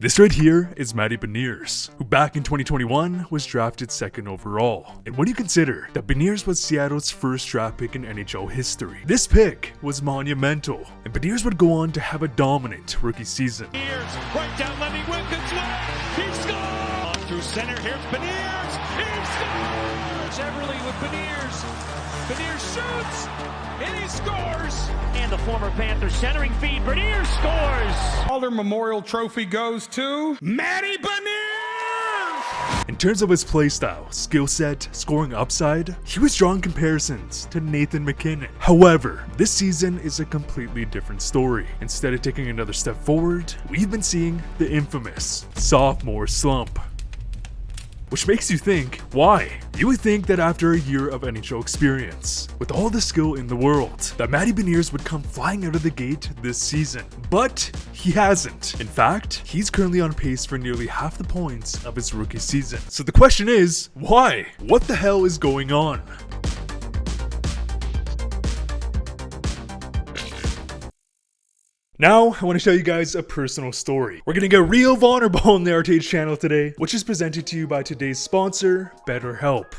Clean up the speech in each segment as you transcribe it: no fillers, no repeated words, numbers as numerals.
This right here is Matty Beniers, who back in 2021 was drafted 2nd overall. And when you consider that Beniers was Seattle's first draft pick in NHL history, this pick was monumental, and Beniers would go on to have a dominant rookie season. Beniers, right down Lenny Wilkins' way, he scores! Through center, here's Beniers, he scores! Everly with Beniers, Beniers shoots, and he scores! And the former Panther centering feed, Beniers scores! Calder Memorial Trophy goes to Matty Beniers! In terms of his playstyle, skill set, scoring upside, he was drawing comparisons to Nathan MacKinnon. However, this season is a completely different story. Instead of taking another step forward, we've been seeing the infamous sophomore slump. Which makes you think, why? You would think that after a year of NHL experience, with all the skill in the world, that Matty Beniers would come flying out of the gate this season. But he hasn't. In fact, he's currently on pace for nearly half the points of his rookie season. So the question is, why? What the hell is going on? Now, I want to show you guys a personal story. We're gonna get real vulnerable on the RTH channel today, which is presented to you by today's sponsor, BetterHelp.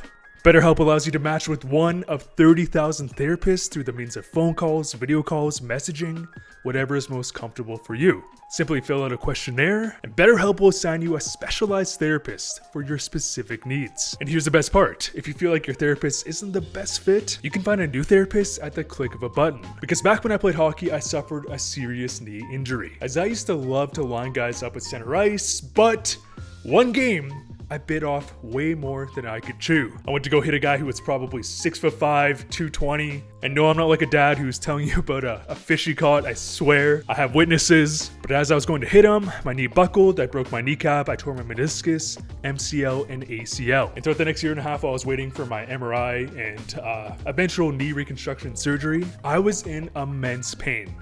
BetterHelp allows you to match with one of 30,000 therapists through the means of phone calls, video calls, messaging, whatever is most comfortable for you. Simply fill out a questionnaire, and BetterHelp will assign you a specialized therapist for your specific needs. And here's the best part. If you feel like your therapist isn't the best fit, you can find a new therapist at the click of a button. Because back when I played hockey, I suffered a serious knee injury, as I used to love to line guys up at center ice, but one game, I bit off way more than I could chew. I went to go hit a guy who was probably 6'5", 220. And no, I'm not like a dad who's telling you about a fish he caught, I swear. I have witnesses. But as I was going to hit him, my knee buckled, I broke my kneecap, I tore my meniscus, MCL, and ACL. And throughout the next year and a half, while I was waiting for my MRI and eventual knee reconstruction surgery, I was in immense pain.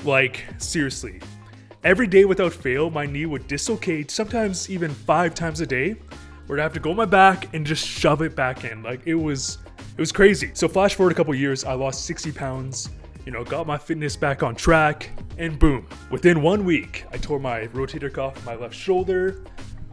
Like, seriously. Every day without fail, my knee would dislocate, sometimes even 5 times a day, where I'd have to go on my back and just shove it back in. Like, it was crazy. So flash forward a couple years, I lost 60 pounds, got my fitness back on track, and boom. Within 1 week, I tore my rotator cuff in my left shoulder.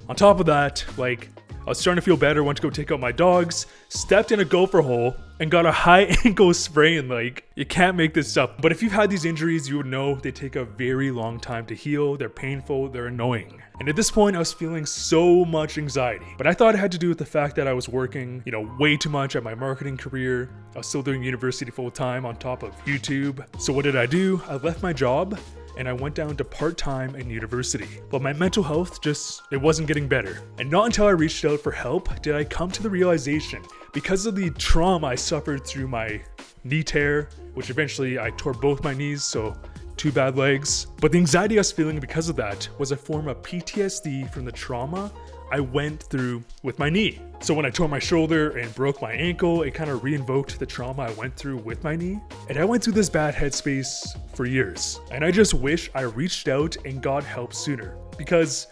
On top of that, I was starting to feel better, went to go take out my dogs, stepped in a gopher hole, and got a high ankle sprain. You can't make this up. But if you've had these injuries, you would know they take a very long time to heal, they're painful, they're annoying. And at this point, I was feeling so much anxiety. But I thought it had to do with the fact that I was working, way too much at my marketing career. I was still doing university full time on top of YouTube. So what did I do? I left my job, and I went down to part-time in university. But my mental health it wasn't getting better. And not until I reached out for help did I come to the realization, because of the trauma I suffered through my knee tear, which eventually I tore both my knees, so 2 bad legs. But the anxiety I was feeling because of that was a form of PTSD from the trauma I went through with my knee. So when I tore my shoulder and broke my ankle, it kind of re-invoked the trauma I went through with my knee. And I went through this bad headspace for years. And I just wish I reached out and got help sooner. Because,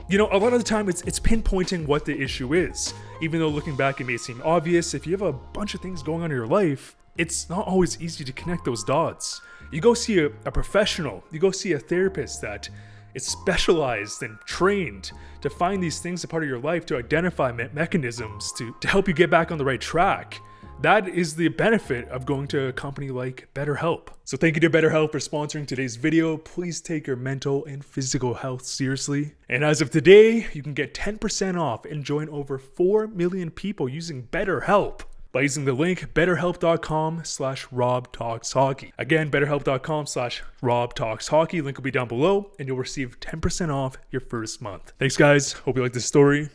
a lot of the time it's pinpointing what the issue is. Even though looking back it may seem obvious, if you have a bunch of things going on in your life, it's not always easy to connect those dots. You go see a professional, you go see a therapist that is specialized and trained to find these things a part of your life, to identify mechanisms to help you get back on the right track. That is the benefit of going to a company like BetterHelp. So thank you to BetterHelp for sponsoring today's video. Please take your mental and physical health seriously. And as of today, you can get 10% off and join over 4 million people using BetterHelp by using the link betterhelp.com/RobTalksHockey. Again, betterhelp.com/RobTalksHockey. Link will be down below, and you'll receive 10% off your first month. Thanks, guys. Hope you like this story.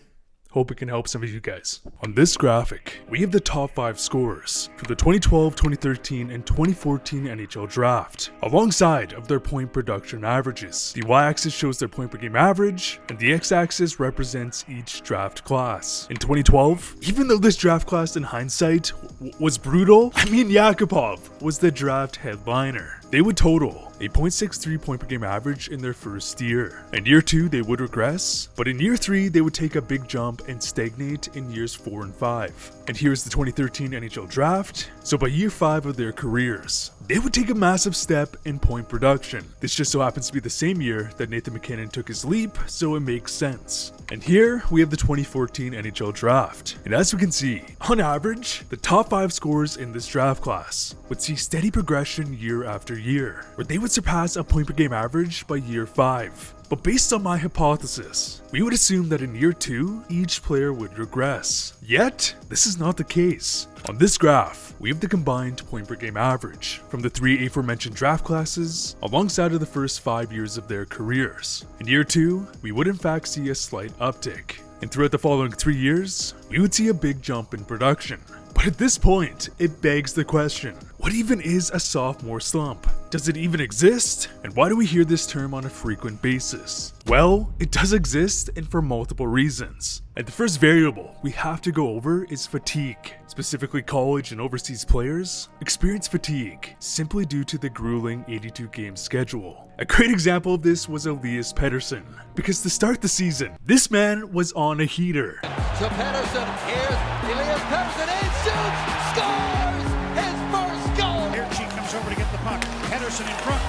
Hope it can help some of you guys. On this graphic, we have the top 5 scorers for the 2012, 2013, and 2014 NHL draft, alongside of their point production averages. The y-axis shows their point per game average, and the x-axis represents each draft class. In 2012, even though this draft class in hindsight was brutal, Yakupov was the draft headliner. they would total a 0.63 point per game average in their first year. In year 2, they would regress, but in year 3, they would take a big jump and stagnate in years 4 and 5. And here's the 2013 NHL draft. So by year 5 of their careers, they would take a massive step in point production. This just so happens to be the same year that Nathan MacKinnon took his leap, so it makes sense. And here we have the 2014 NHL draft. And as we can see, on average, the top 5 scorers in this draft class would see steady progression year after year, where they would surpass a point per game average by year 5. But based on my hypothesis, we would assume that in year 2, each player would regress. Yet, this is not the case. On this graph, we have the combined point per game average from the 3 aforementioned draft classes alongside of the first 5 years of their careers. In year 2, we would in fact see a slight uptick. And throughout the following 3 years, we would see a big jump in production. But at this point, it begs the question, what even is a sophomore slump? Does it even exist? And why do we hear this term on a frequent basis? Well, it does exist, and for multiple reasons. And the first variable we have to go over is fatigue. Specifically, college and overseas players experience fatigue simply due to the grueling 82-game schedule. A great example of this was Elias Pettersson, because to start the season, this man was on a heater. To Pettersson, here's Elias Pettersson, and shoots, scores his first goal! Here she comes over to get the puck. Pettersson in front.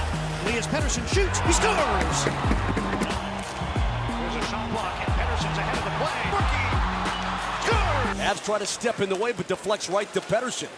Elias Pettersson shoots, he scores! There's a shot block, and Pettersson's ahead of the play. Rookie scores! Avs try to step in the way, but deflects right to Pettersson.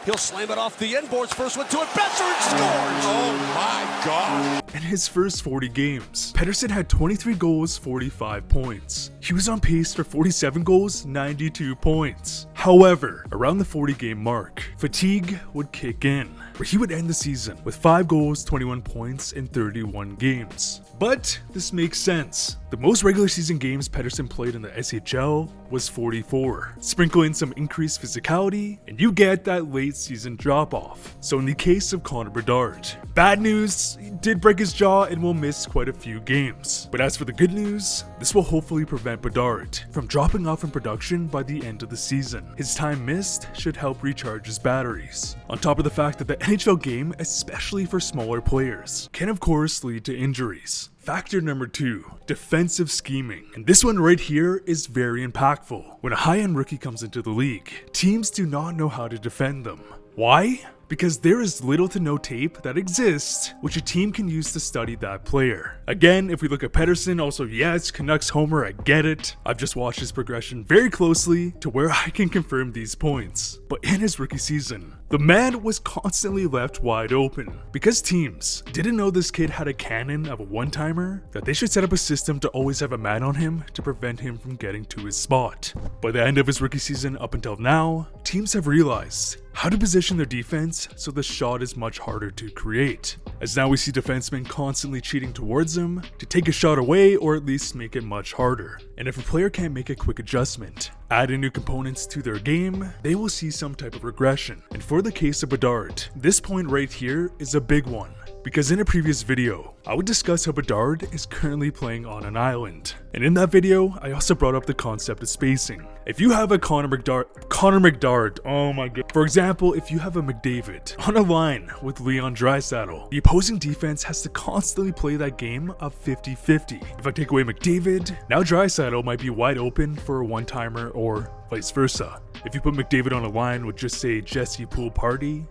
He'll slam it off the inboards, first one to it, Pettersson scores! Oh my God! In his first 40 games, Pettersson had 23 goals, 45 points. He was on pace for 47 goals, 92 points. However, around the 40-game mark, fatigue would kick in, where he would end the season with 5 goals, 21 points in 31 games. But this makes sense. The most regular season games Pettersson played in the SHL was 44. Sprinkle in some increased physicality, and you get that late season drop off. So in the case of Connor Bedard, bad news, he did break his jaw and will miss quite a few games. But as for the good news, this will hopefully prevent Bedard from dropping off in production by the end of the season. His time missed should help recharge his batteries. On top of the fact that the NHL game, especially for smaller players, can of course lead to injuries. Factor number 2, defensive scheming. And this one right here is very impactful. When a high-end rookie comes into the league, teams do not know how to defend them. Why? Because there is little to no tape that exists which a team can use to study that player. Again, if we look at Pettersson, also yes, Canucks homer, I get it. I've just watched his progression very closely to where I can confirm these points. But in his rookie season, the man was constantly left wide open because teams didn't know this kid had a cannon of a one-timer, that they should set up a system to always have a man on him to prevent him from getting to his spot. By the end of his rookie season up until now, teams have realized how to position their defense so the shot is much harder to create, as now we see defensemen constantly cheating towards him to take a shot away or at least make it much harder. And if a player can't make a quick adjustment, add in new components to their game, they will see some type of regression. And for the case of Bedard, this point right here is a big one, because in a previous video, I would discuss how Bedard is currently playing on an island. And in that video, I also brought up the concept of spacing. If you have a Connor McDavid, oh my god. For example, if you have a McDavid on a line with Leon Draisaitl, the opposing defense has to constantly play that game of 50-50. If I take away McDavid, now Draisaitl might be wide open for a one-timer or vice versa. If you put McDavid on a line with just say Jesse Puljujarvi,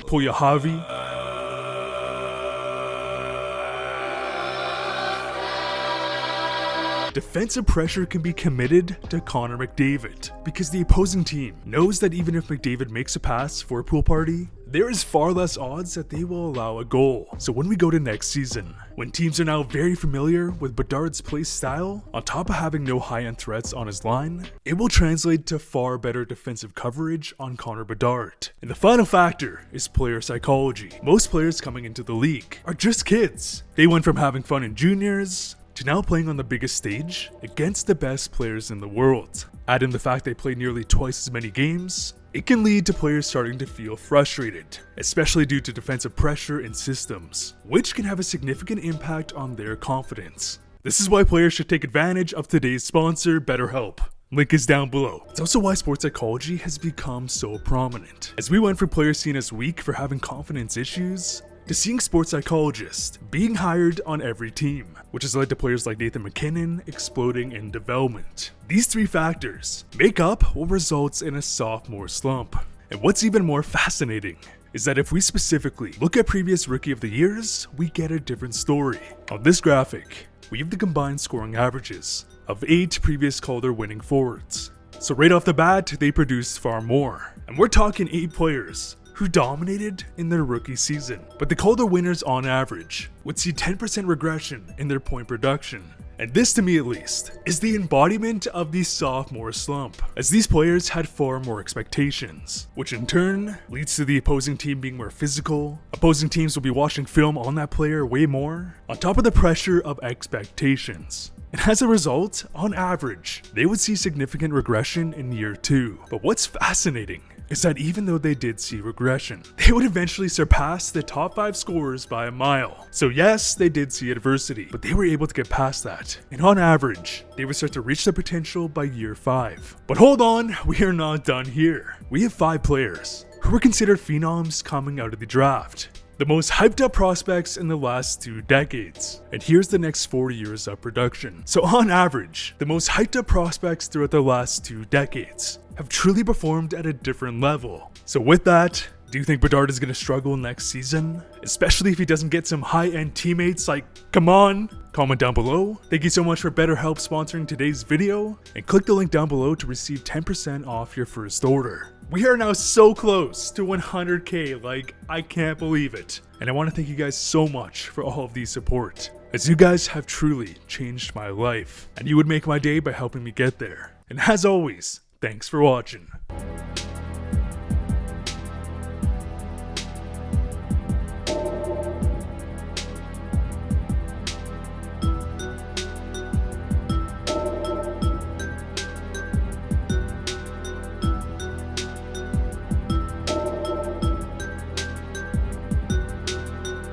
defensive pressure can be committed to Connor McDavid because the opposing team knows that even if McDavid makes a pass for a pool party, there is far less odds that they will allow a goal. So when we go to next season, when teams are now very familiar with Bedard's play style, on top of having no high-end threats on his line, it will translate to far better defensive coverage on Connor Bedard. And the final factor is player psychology. Most players coming into the league are just kids. They went from having fun in juniors to now playing on the biggest stage against the best players in the world. Add in the fact they play nearly twice as many games, it can lead to players starting to feel frustrated, especially due to defensive pressure and systems, which can have a significant impact on their confidence. This is why players should take advantage of today's sponsor, BetterHelp. Link is down below. It's also why sports psychology has become so prominent, as we went from players seen as weak for having confidence issues to seeing sports psychologists being hired on every team, which has led to players like Nathan McKinnon exploding in development. These three factors make up what results in a sophomore slump. And what's even more fascinating is that if we specifically look at previous Rookie of the Years, we get a different story. On this graphic, we have the combined scoring averages of 8 previous Calder winning forwards. So right off the bat, they produced far more. And we're talking 8 players who dominated in their rookie season. But the Calder winners on average would see 10% regression in their point production. And this, to me at least, is the embodiment of the sophomore slump, as these players had far more expectations, which in turn leads to the opposing team being more physical. Opposing teams will be watching film on that player way more, on top of the pressure of expectations. And as a result, on average, they would see significant regression in year 2. But what's fascinating is that even though they did see regression, they would eventually surpass the top 5 scorers by a mile. So yes, they did see adversity, but they were able to get past that. And on average, they would start to reach their potential by year 5. But hold on, we are not done here. We have 5 players who were considered phenoms coming out of the draft, the most hyped up prospects in the last 2 decades. And here's the next 4 years of production. So on average, the most hyped up prospects throughout the last 2 decades have truly performed at a different level. So with that, do you think Bedard is going to struggle next season? Especially if he doesn't get some high-end teammates like, come on? Comment down below. Thank you so much for BetterHelp sponsoring today's video, and click the link down below to receive 10% off your first order. We are now so close to 100k, like I can't believe it. And I want to thank you guys so much for all of the support, as you guys have truly changed my life, and you would make my day by helping me get there. And as always, thanks for watching.